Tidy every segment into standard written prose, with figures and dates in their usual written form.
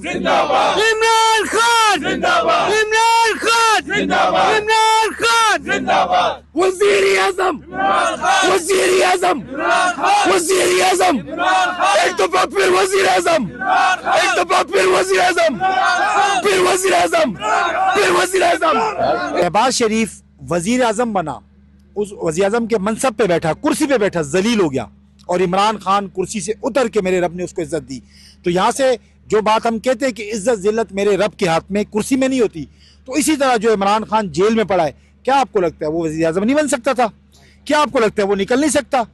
जिंदाबाद, इमरान खान जिंदाबाद, इमरान खान जिंदाबाद, इमरान खान जिंदाबाद, वजीर आजम इमरान खान, वजीर आजम इमरान खान, वजीर आजम इमरान खान, एक दफा फिर वजीर आजम इमरान खान, एक दफा फिर वजीर आजम फिर वजीर आजम फिर वजीर आजम। शहबाज शरीफ वजीर आजम बना, उस वजीर आजम के मनसब पे बैठा, कुर्सी पे बैठा, जलील हो गया, और इमरान खान कुर्सी से उतर के मेरे रब ने उसको इज्जत दी। तो यहाँ से जो बात हम कहते हैं कि इज्जत जिल्लत मेरे रब के हाथ में, कुर्सी में नहीं होती, तो इसी तरह जो इमरान खान जेल में पड़ा है, क्या आपको लगता है वो वजीर आजम नहीं बन सकता था? क्या आपको लगता है वो निकल नहीं सकता?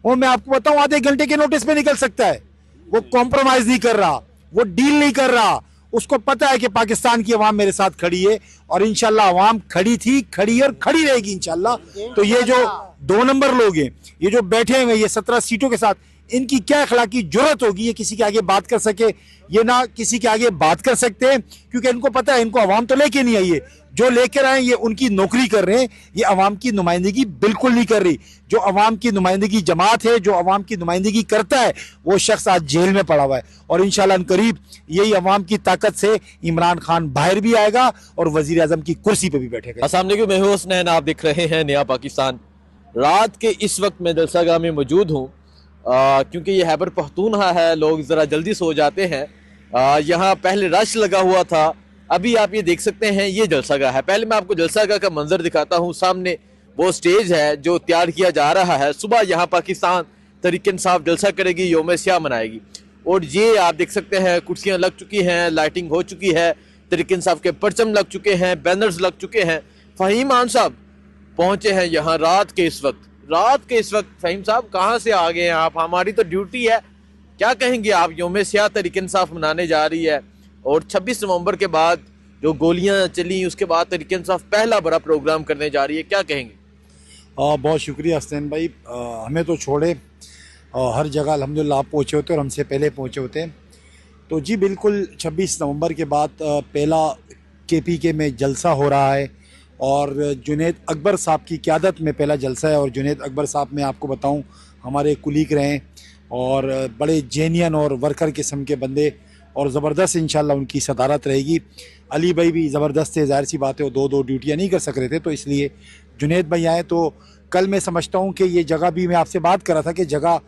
वो मैं आपको बताऊं आधे घंटे के नोटिस पे निकल सकता है। वो कॉम्प्रोमाइज नहीं कर रहा, वो डील नहीं कर रहा, उसको पता है कि पाकिस्तान की अवाम मेरे साथ खड़ी है, और इंशाल्लाह अवाम खड़ी थी, खड़ी और खड़ी रहेगी इंशाल्लाह। तो ये जो 2 नंबर लोग हैं, ये जो बैठे हुए ये 17 सीटों के साथ, इनकी क्या अखलाकी जुर्रत होगी ये किसी के आगे बात कर सके? ये ना किसी के आगे बात कर सकते हैं, क्योंकि इनको पता है इनको अवाम तो लेके नहीं आई है, जो लेकर आए ये उनकी नौकरी कर रहे हैं, ये अवाम की नुमाइंदगी बिल्कुल नहीं कर रही। जो अवाम की नुमाइंदगी जमात है, जो अवाम की नुमाइंदगी करता है, वो शख्स आज जेल में पड़ा हुआ है, और इंशाल्लाह करीब यही अवाम की ताकत से इमरान खान बाहर भी आएगा और वजीर आजम की कुर्सी पर भी बैठेगा। अस्सलाम वालेकुम, मैं हूं हसनैन, आप देख रहे हैं नया पाकिस्तान। रात के इस वक्त मैं जलसागाह में मौजूद हूँ, क्योंकि ये खैबर पख्तूनख्वा है, लोग ज़रा जल्दी सो जाते हैं। यहाँ पहले रश लगा हुआ था, अभी आप ये देख सकते हैं ये जलसागाह है। पहले मैं आपको जलसागाह का मंजर दिखाता हूँ। सामने वो स्टेज है जो तैयार किया जा रहा है। सुबह यहाँ पाकिस्तान तहरीक इंसाफ जलसा करेगी, यौम स्याह मनाएगी, और ये आप देख सकते हैं कुर्सियाँ लग चुकी हैं, लाइटिंग हो चुकी है, तहरीक इंसाफ के परचम लग चुके हैं, बैनर्स लग चुके हैं। फ़हीम मान साहब पहुँचे हैं यहाँ रात के इस वक्त। फ़हीम साहब कहाँ से आ गए हैं आप? हमारी तो ड्यूटी है। क्या कहेंगे आप? यौम स्याह तहरीक इंसाफ मनाने जा रही है, और 26 नवंबर के बाद जो गोलियां चली उसके बाद तहरीक इंसाफ पहला बड़ा प्रोग्राम करने जा रही है, क्या कहेंगे? बहुत शुक्रिया हसनैन भाई, हमें तो छोड़े हर जगह अल्हम्दुलिल्लाह आप पहुँचे होते और हमसे पहले पहुँचे होते। तो जी बिल्कुल 26 नवंबर के बाद पहला KPK में जलसा हो रहा है, और जुनैद अकबर साहब की क़यादत में पहला जलसा है। और जुनैद अकबर साहब मैं आपको बताऊं हमारे कुलीग रहे, और बड़े जेनियन और वर्कर किस्म के बंदे, और ज़बरदस्त इंशाल्लाह उनकी सदारत रहेगी। अली भाई भी ज़बरदस्त थे, ज़ाहिर सी बात है वो दो ड्यूटियाँ नहीं कर सक रहे थे, तो इसलिए जुनैद भाई आए। तो कल मैं समझता हूँ कि ये जगह भी, मैं आपसे बात कर रहा था कि जगह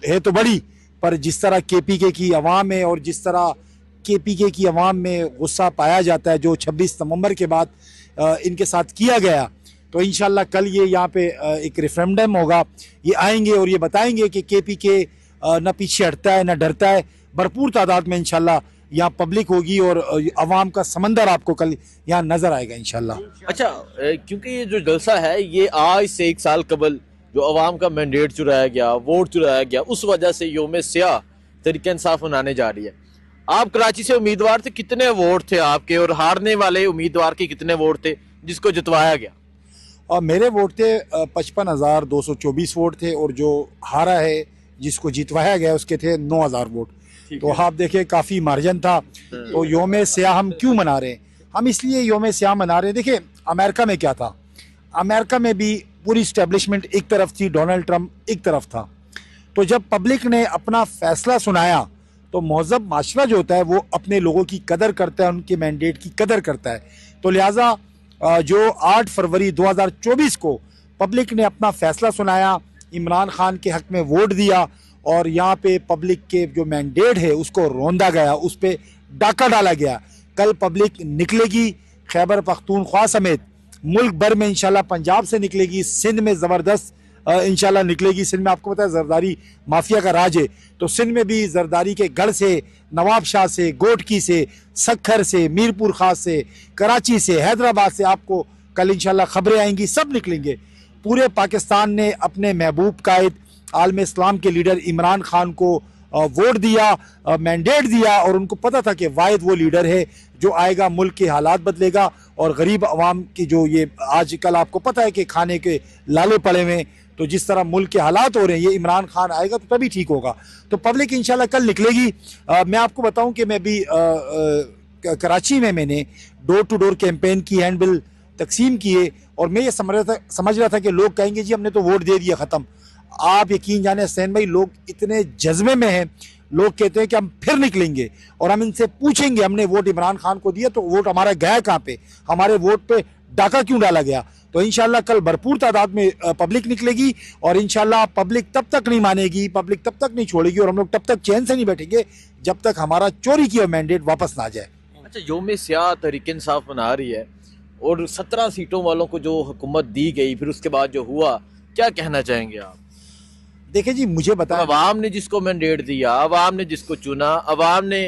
है तो बड़ी, पर जिस तरह KPK की आवाम है और जिस तरह KPK की आवाम में गुस्सा पाया जाता है जो 26 नवंबर के बाद इनके साथ किया गया, तो इंशाल्लाह कल ये यहाँ पे एक रेफरेंडम होगा। ये आएंगे और ये बताएंगे कि KPK न पीछे हटता है न डरता है। भरपूर तादाद में इंशाल्लाह यहाँ पब्लिक होगी, और अवाम का समंदर आपको कल यहाँ नज़र आएगा इंशाल्लाह। अच्छा, क्योंकि ये जो जलसा है ये आज से 1 साल कबल जो अवाम का मैंडेट चुराया गया, वोट चुराया गया, उस वजह से यौम स्याह तहरीक इंसाफ मनाने जा रही है। आप कराची से उम्मीदवार थे, कितने वोट थे आपके? और हारने वाले उम्मीदवार के कितने वोट थे जिसको जितवाया गया? और मेरे वोट थे 55,224 वोट थे, और जो हारा है जिसको जितवाया गया उसके थे 9,000 वोट। तो आप देखिए काफ़ी मार्जिन था। तो यौम स्याह हम क्यों मना रहे हैं? हम इसलिए यौम स्याह मना रहे हैं, देखिए अमेरिका में क्या था, अमेरिका में भी पूरी इस्टेब्लिशमेंट एक तरफ थी, डोनाल्ड ट्रंप एक तरफ था। तो जब पब्लिक ने अपना फैसला सुनाया, तो महज़ब माशरा जो होता है वो अपने लोगों की कदर करता है, उनके मैंडेट की कदर करता है। तो लिहाजा जो 8 फरवरी 2024 को पब्लिक ने अपना फैसला सुनाया, इमरान खान के हक़ में वोट दिया, और यहाँ पे पब्लिक के जो मैंडेट है उसको रोंदा गया, उस पर डाका डाला गया। कल पब्लिक निकलेगी खैबर पख्तूनख्वा समेत मुल्क भर में, इंशाल्लाह पंजाब से निकलेगी, सिंध में ज़बरदस्त इंशाल्लाह निकलेगी। सिंध में आपको पता है जरदारी माफिया का राज है, तो सिंध में भी जरदारी के गढ़ से, नवाब शाह से, गोटकी से, सखर से, मीरपुर खास से, कराची से, हैदराबाद से आपको कल इंशाल्लाह खबरें आएंगी, सब निकलेंगे। पूरे पाकिस्तान ने अपने महबूब कायद आलम इस्लाम के लीडर इमरान खान को वोट दिया, मैंडेट दिया, और उनको पता था कि वाहिद वो लीडर है जो आएगा, मुल्क के हालात बदलेगा, और गरीब अवाम की जो ये आजकल आपको पता है कि खाने के लाले पड़े हुए, तो जिस तरह मुल्क के हालात हो रहे हैं, ये इमरान खान आएगा तो तभी ठीक होगा। तो पब्लिक इंशाल्लाह कल निकलेगी। मैं आपको बताऊं कि मैं भी कराची में मैंने डोर टू डोर कैंपेन की, हैंड बिल तकसीम किए, और मैं ये समझ रहा था कि लोग कहेंगे जी हमने तो वोट दे दिया ख़त्म। आप यकीन जाने हुसैन भाई, लोग इतने जज्बे में हैं, लोग कहते हैं कि हम फिर निकलेंगे और हम इनसे पूछेंगे हमने वोट इमरान खान को दिया तो वोट हमारा गया कहाँ पे, हमारे वोट पे डाका क्यों डाला गया। तो इंशाल्लाह कल भरपूर तादाद में पब्लिक निकलेगी और इंशाल्लाह पब्लिक तब तक नहीं मानेगी, पब्लिक तब तक नहीं छोड़ेगी और हम लोग तब तक चैन से नहीं बैठेंगे जब तक हमारा चोरी किया मैंडेट वापस ना जाए। अच्छा, यौम सियाह तहरीक इंसाफ मना रही है और 17 सीटों वालों को जो हुकूमत दी गई, फिर उसके बाद जो हुआ, क्या कहना चाहेंगे आप? देखिए जी, मुझे बताएं, अवाम ने जिसको मैंडेट दिया, अवाम ने जिसको चुना, अवाम ने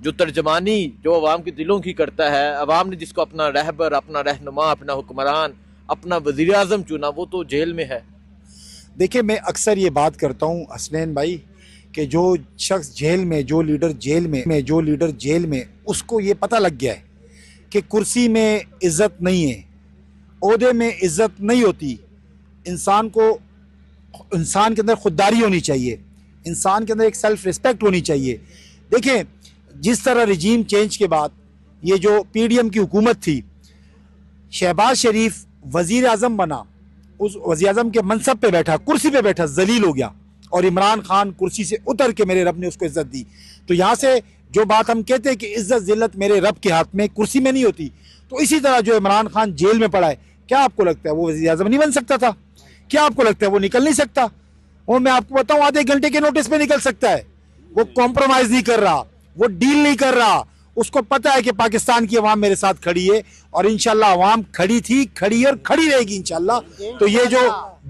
जो तर्जमानी जो अवाम के दिलों की करता है, अवाम ने जिसको अपना रहबर, अपना रहनुमा, अपना हुक्मरान, अपना वज़ीर आज़म चुना, वो तो जेल में है। देखिए मैं अक्सर ये बात करता हूँ हसनैन भाई कि जो शख्स जेल में, जो लीडर जेल में उसको ये पता लग गया है कि कुर्सी में इज़्ज़त नहीं है, ओहदे में इज़्ज़त नहीं होती। इंसान के अंदर खुददारी होनी चाहिए, इंसान के अंदर एक सेल्फ रिस्पेक्ट होनी चाहिए। देखें, जिस तरह रिजीम चेंज के बाद ये जो पीडीएम की हुकूमत थी, शहबाज शरीफ वज़ीर आज़म बना, उस वज़ीर आज़म के मनसब पे बैठा, कुर्सी पे बैठा, जलील हो गया और इमरान खान कुर्सी से उतर के मेरे रब ने उसको इज़्ज़त दी। तो यहाँ से जो बात हम कहते हैं कि इज़्ज़त ज़िल्लत मेरे रब के हाथ में, कुर्सी में नहीं होती, तो इसी तरह जो इमरान खान जेल में पड़ा है, क्या आपको लगता है वो वज़ीर आज़म नहीं बन सकता था? क्या आपको लगता है वो निकल नहीं सकता? वो मैं आपको बताऊं, आधे घंटे के नोटिस पे निकल सकता है। वो कॉम्प्रोमाइज नहीं कर रहा, वो डील नहीं कर रहा, उसको पता है कि पाकिस्तान की अवाम मेरे साथ खड़ी है और इंशाल्लाह अवाम खड़ी थी, खड़ी और खड़ी रहेगी इंशाल्लाह। तो ये जो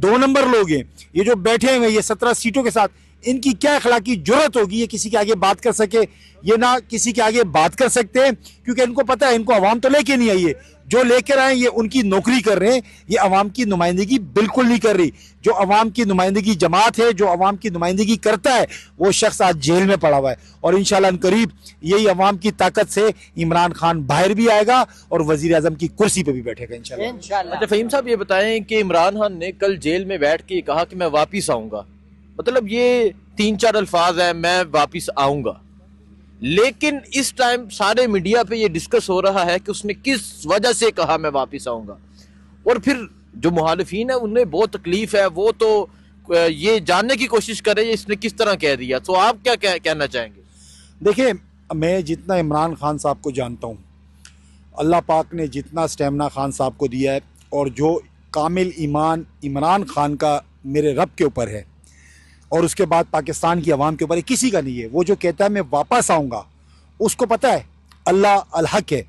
2 नंबर लोग हैं, ये जो बैठे हुए ये 17 सीटों के साथ, इनकी क्या अखलाकी जुर्रत होगी ये किसी के आगे बात कर सके? ये ना किसी के आगे बात कर सकते हैं, क्योंकि इनको पता है इनको अवाम तो लेके नहीं आई है, जो लेकर आए ये उनकी नौकरी कर रहे हैं, ये अवाम की नुमाइंदगी बिल्कुल नहीं कर रही। जो अवाम की नुमाइंदगी जमात है, जो अवाम की नुमाइंदगी करता है, वो शख्स आज जेल में पड़ा हुआ है और इंशाल्लाह करीब यही अवाम की ताकत से इमरान खान बाहर भी आएगा और वजीर आजम की कुर्सी पे भी बैठेगा इंशाल्लाह। अच्छा फ़हीम साहब, ये बताएं कि इमरान खान ने कल जेल में बैठ के कहा कि मैं वापिस आऊंगा, मतलब ये 3-4 अल्फाज है, मैं वापिस आऊंगा, लेकिन इस टाइम सारे मीडिया पे ये डिस्कस हो रहा है कि उसने किस वजह से कहा मैं वापस आऊंगा। और फिर जो मुखालिफिन है उन्हें बहुत तकलीफ है, वो तो ये जानने की कोशिश कर रहे हैं इसने किस तरह कह दिया। तो आप क्या कहना चाहेंगे? देखिए, मैं जितना इमरान खान साहब को जानता हूँ, अल्लाह पाक ने जितना स्टेमिना खान साहब को दिया है और जो कामिल ईमान इमरान खान का मेरे रब के ऊपर है और उसके बाद पाकिस्तान की आवाम के ऊपर किसी का नहीं है। वो जो कहता है मैं वापस आऊँगा, उसको पता है अल्लाह अल हक है,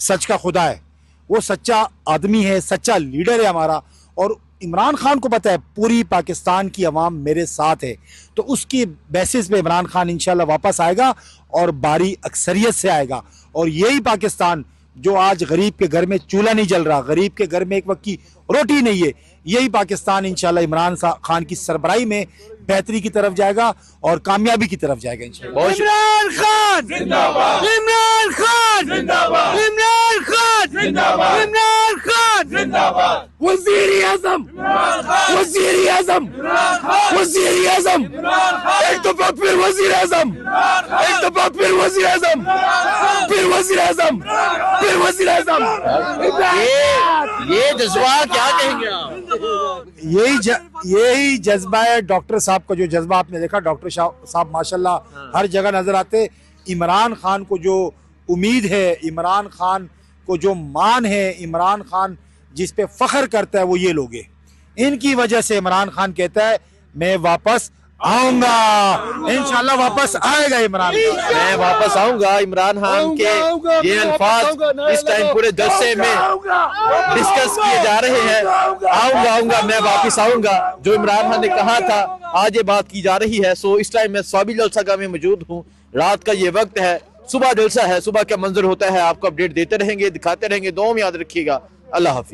सच का खुदा है, वो सच्चा आदमी है, सच्चा लीडर है हमारा। और इमरान खान को पता है पूरी पाकिस्तान की आवाम मेरे साथ है, तो उसकी बेसिस पे इमरान खान इंशाल्लाह वापस आएगा और बारी अक्सरियत से आएगा। और यही पाकिस्तान जो आज गरीब के घर में चूल्हा नहीं जल रहा, गरीब के घर में एक वक्त की रोटी नहीं है, यही पाकिस्तान इंशाल्लाह इमरान खान की सरबराही में बेहतरी की तरफ जाएगा और कामयाबी की तरफ जाएगा इंशाल्लाह। इमरान खान जिंदाबाद, इमरान खान जिंदाबाद, इमरान खान जिंदाबाद, इमरान खान जिंदाबाद, वजीर आजम, वजीर आजम, वजीर आजम, एक दफा फिर वजीर आजम, एक दफा फिर वजीर आजम, फिर वजीर आजम, फिर वजीर आजम। ये जज्बा क्या कहेंगे आप? यही जज्बा है डॉक्टर साहब का, जो जज्बा आपने देखा, डॉक्टर साहब माशाल्लाह हर जगह नजर आते। इमरान खान को जो उम्मीद है, इमरान खान को जो मान है, इमरान खान जिस पे फख्र करता है, वो ये लोग हैं। इनकी वजह से इमरान खान कहता है मैं वापस आऊंगा, इंशाल्लाह वापस आएगा इमरान खान। मैं वापस आऊंगा। इमरान खान के ये अल्फाज इस टाइम पूरे जलसे में डिस्कस किए जा रहे हैं। आऊंगा, मैं वापस आऊंगा, जो इमरान खान ने कहा था, आज ये बात की जा रही है। सो इस टाइम मैं स्वाबी जलसा में मौजूद हूँ, रात का ये वक्त है, सुबह जलसा है, सुबह क्या मंजर होता है आपको अपडेट देते रहेंगे, दिखाते रहेंगे। दुआ में याद रखिएगा। अल्लाह हाफिज।